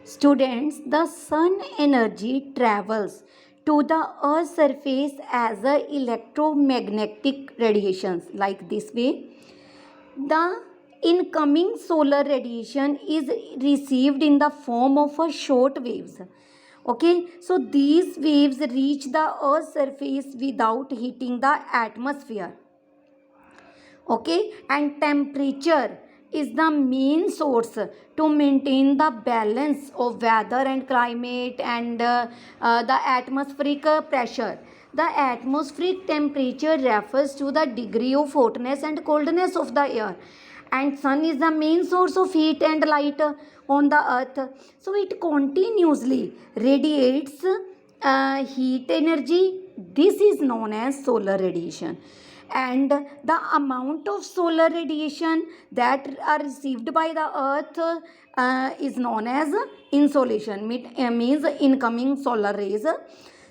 Students, the sun energy travels to the earth's surface as a electromagnetic radiations like this way. The incoming solar radiation is received in the form of a short waves. Okay, so these waves reach the earth's surface without hitting the atmosphere. Okay, and temperature is the main source to maintain the balance of weather and climate and the atmospheric pressure. The atmospheric temperature refers to the degree of hotness and coldness of the air, and sun is the main source of heat and light on the earth, so it continuously radiates heat energy. This is known as solar radiation, and the amount of solar radiation that are received by the earth is known as insolation, means incoming solar rays.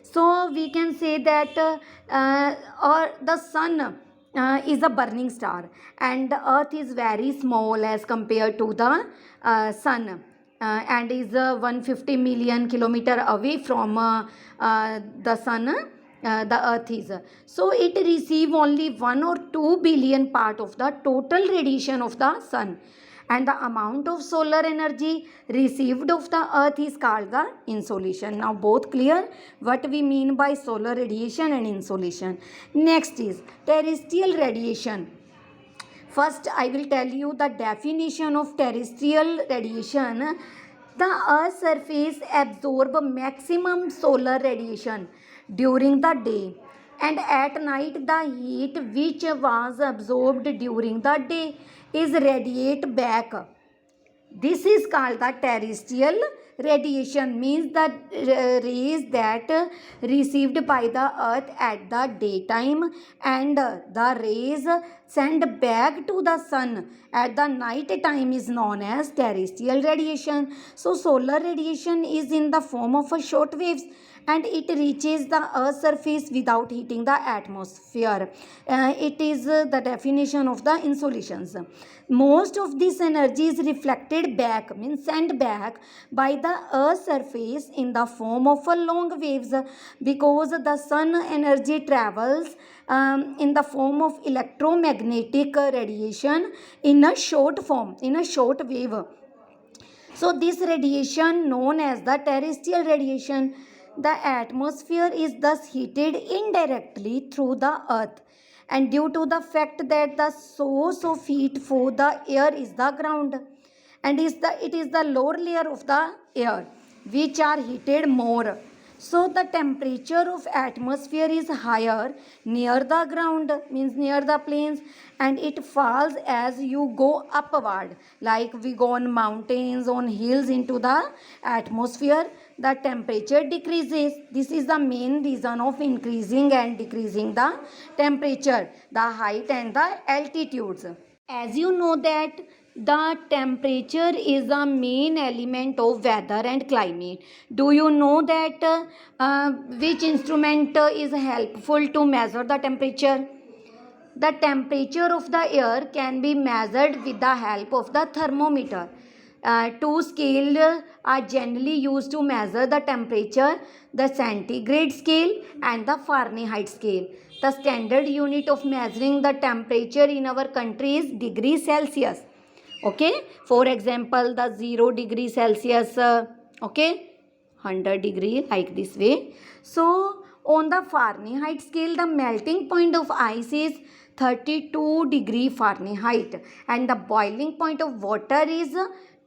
So we can say that or the sun is a burning star, and the earth is very small as compared to the sun, and is 150 million kilometer away from the sun. The earth is, so it receive only 1 or 2 billion part of the total radiation of the sun, and the amount of solar energy received of the earth is called the insolation. Now both clear what we mean by solar radiation and insolation. Next is terrestrial radiation. First, I will tell you the definition of terrestrial radiation. The Earth's surface absorbs maximum solar radiation during the day, and at night the heat which was absorbed during the day is radiated back. This is called the terrestrial radiation, means the rays that received by the earth at the daytime and the rays sent back to the sun at the night time is known as terrestrial radiation. So solar radiation is in the form of a short waves, and it reaches the earth's surface without hitting the atmosphere. It is the definition of the insolations. Most of this energy is reflected back, means sent back by the earth's surface in the form of a long waves, because the sun energy travels in the form of electromagnetic radiation in a short form, in a short wave. So this radiation known as the terrestrial radiation. The atmosphere is thus heated indirectly through the earth, and due to the fact that the source of heat for the air is the ground, and it is the lower layer of the air which are heated more. So the temperature of atmosphere is higher near the ground, means near the plains, and it falls as you go upward, like we go on mountains, on hills into the atmosphere, the temperature decreases. This is the main reason of increasing and decreasing the temperature, the height and the altitudes. As you know that the temperature is the main element of weather and climate. Do you know that which instrument is helpful to measure the temperature? The temperature of the air can be measured with the help of the thermometer. Two scales are generally used to measure the temperature: the centigrade scale and the Fahrenheit scale. The standard unit of measuring the temperature in our country is degree Celsius. Okay, for example, the 0 degree Celsius, okay, 100 degree, like this way. So on the Fahrenheit scale, the melting point of ice is 32 degree Fahrenheit, and the boiling point of water is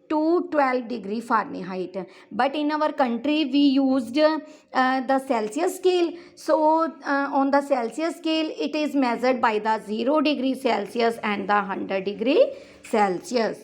212 degree Fahrenheit. But in our country we used the Celsius scale. So on the Celsius scale it is measured by the 0 degree Celsius and the 100 degree Celsius.